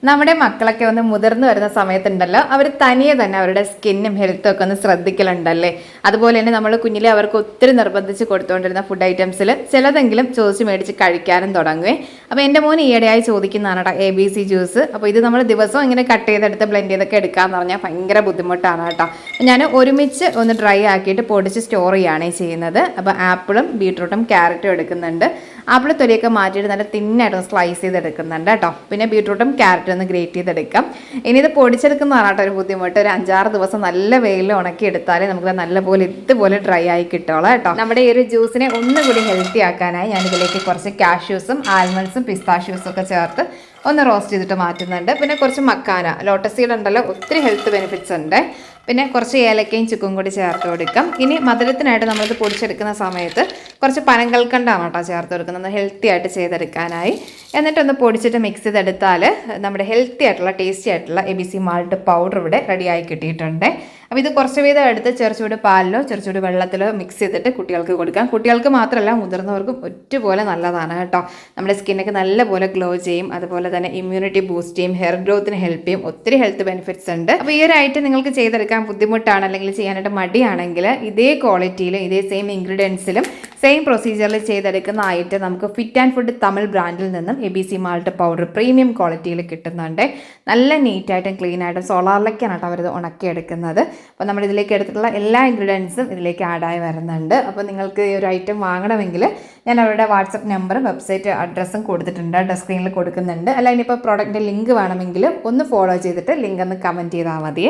നമ്മുടെ മക്കളൊക്കെ ഒന്ന് മുതിർന്നു വരുന്ന സമയത്തുണ്ടല്ലോ അവർ തനിയെ തന്നെ അവരുടെ സ്കിന്നും ഹെൽത്തും ഒക്കെ ഒന്ന് ശ്രദ്ധിക്കലുണ്ടല്ലേ. അതുപോലെ തന്നെ നമ്മൾ കുഞ്ഞിലെ അവർക്ക് ഒത്തിരി നിർബന്ധിച്ച് കൊടുത്തുകൊണ്ടിരുന്ന ഫുഡ് ഐറ്റംസിൽ ചിലതെങ്കിലും ചോദിച്ച് മേടിച്ച് കഴിക്കാനും തുടങ്ങുവേ. അപ്പോൾ എൻ്റെ മോൻ ഈയിടെയായി ചോദിക്കുന്നതാണ് കേട്ടോ ABC ജ്യൂസ്. അപ്പോൾ ഇത് നമ്മൾ ദിവസവും ഇങ്ങനെ കട്ട് ചെയ്തെടുത്ത് ബ്ലെൻഡ് ചെയ്തൊക്കെ എടുക്കാമെന്ന് പറഞ്ഞാൽ ഭയങ്കര ബുദ്ധിമുട്ടാണ് കേട്ടോ. ഞാൻ ഒരുമിച്ച് ഒന്ന് ഡ്രൈ ആക്കിയിട്ട് പൊടിച്ച് സ്റ്റോർ ചെയ്യുകയാണ് ചെയ്യുന്നത്. അപ്പോൾ ആപ്പിളും ബീട്രൂട്ടും ക്യാരറ്റും എടുക്കുന്നുണ്ട്. ആപ്പിൾ തൊലിയൊക്കെ മാറ്റിയിട്ട് നല്ല തിന്നായിട്ടൊന്ന് സ്ലൈസ് ചെയ്തെടുക്കുന്നുണ്ട് കേട്ടോ. പിന്നെ ബീട്രൂട്ടും ക്യാരറ്റും ഒന്ന് ഗ്രേറ്റ് ചെയ്തെടുക്കാം. ഇനി ഇത് പൊടിച്ചെടുക്കുന്നതാണ് കേട്ടോ ഒരു ബുദ്ധിമുട്ട്. ഒരു 5-6 ദിവസം നല്ല വെയിൽ ഉണക്കി എടുത്താലേ നമുക്ക് നല്ലപോലെ ഇതുപോലെ ഡ്രൈ ആയി കിട്ടുള്ളൂ കേട്ടോ. നമ്മുടെ ഈ ഒരു ജ്യൂസിനെ ഒന്നുകൂടി ഹെൽത്തി ആക്കാനായി ഞാനിതിലേക്ക് കുറച്ച് കാഷ്യൂസും ആൽമണ്ട്സും പിസ്താഷ്യൂസും ഒക്കെ ചേർത്ത് ഒന്ന് റോസ്റ്റ് ചെയ്തിട്ട് മാറ്റുന്നുണ്ട്. പിന്നെ കുറച്ച് മക്കാന, ലോട്ടസ് സീഡ് ഉണ്ടല്ലോ, ഒത്തിരി ഹെൽത്ത് ബെനിഫിറ്റ്സ് ഉണ്ട്. പിന്നെ കുറച്ച് ഏലക്കയും ചുക്കും കൂടി ചേർത്ത് കൊടുക്കാം. ഇനി മധുരത്തിനായിട്ട് നമ്മളിത് പൊടിച്ചെടുക്കുന്ന സമയത്ത് കുറച്ച് പനങ്കൽക്കണ്ടാണ് കേട്ടോ ചേർത്ത് കൊടുക്കുന്നത്, ഹെൽത്തി ആയിട്ട് ചെയ്തെടുക്കാനായി. എന്നിട്ടൊന്ന് പൊടിച്ചിട്ട് മിക്സ് ചെയ്തെടുത്താൽ നമ്മുടെ ഹെൽത്തി ആയിട്ടുള്ള ടേസ്റ്റി ആയിട്ടുള്ള ABC മാൾട്ട് പൗഡർ ഇവിടെ റെഡിയായി കിട്ടിയിട്ടുണ്ട്. അപ്പോൾ ഇത് കുറച്ച് വീതം എടുത്ത് ചെറുചൂട് പാലിലോ ചെറുചൂട് വെള്ളത്തിലോ മിക്സ് ചെയ്തിട്ട് കുട്ടികൾക്ക് കൊടുക്കാം. കുട്ടികൾക്ക് മാത്രമല്ല മുതിർന്നവർക്കും ഒറ്റുപോലെ നല്ലതാണ് കേട്ടോ. നമ്മുടെ സ്കിന്നൊക്കെ നല്ലപോലെ ഗ്ലോ ചെയ്യും, അതുപോലെ തന്നെ ഇമ്മ്യൂണിറ്റി ബൂസ്റ്റ് ചെയ്യും, ഹെയർ ഗ്രോത്തിന് ഹെൽപ്പ് ചെയ്യും, ഒത്തിരി ഹെൽത്ത് ബെനിഫിറ്റ്സ് ഉണ്ട്. അപ്പോൾ ഈ ഒരു ഐറ്റം നിങ്ങൾക്ക് ചെയ്തെടുക്കാൻ ബുദ്ധിമുട്ടാണ് അല്ലെങ്കിൽ ചെയ്യാനായിട്ട് മടിയാണെങ്കിൽ ഇതേ ക്വാളിറ്റിയിലും ഇതേ സെയിം ഇൻഗ്രീഡിയൻസിലും സെയിം പ്രൊസീജിയറിൽ ചെയ്തെടുക്കുന്ന ഐറ്റം നമുക്ക് ഫിറ്റ് ആൻഡ് ഫുഡ് തമിഴ് ബ്രാൻഡിൽ നിന്നും ABC മാൾട്ട് പൗഡർ പ്രീമിയം ക്വാളിറ്റിയിൽ കിട്ടുന്നുണ്ട്. നല്ല നീറ്റായിട്ടും ക്ലീൻ ആയിട്ടും സോളാറിലേക്കാണ് കേട്ടോ അവരിത് ഉണക്കിയെടുക്കുന്നത്. അപ്പോൾ നമ്മൾ ഇതിലേക്ക് എടുത്തിട്ടുള്ള എല്ലാ ഇൻഗ്രീഡിയൻസും ഇതിലേക്ക് ആഡായി വരുന്നുണ്ട്. അപ്പോൾ നിങ്ങൾക്ക് ഈ ഒരു ഐറ്റം വാങ്ങണമെങ്കിൽ ഞാൻ അവരുടെ വാട്സപ്പ് നമ്പറും വെബ്സൈറ്റ് അഡ്രസ്സും കൊടുത്തിട്ടുണ്ട്, സ്ക്രീനിൽ കൊടുക്കുന്നുണ്ട്. അല്ല ഇനിയിപ്പോൾ പ്രോഡക്റ്റിൻ്റെ ലിങ്ക് വേണമെങ്കിൽ ഒന്ന് ഫോളോ ചെയ്തിട്ട് ലിങ്ക് ഒന്ന് കമൻറ്റ് ചെയ്താൽ മതി.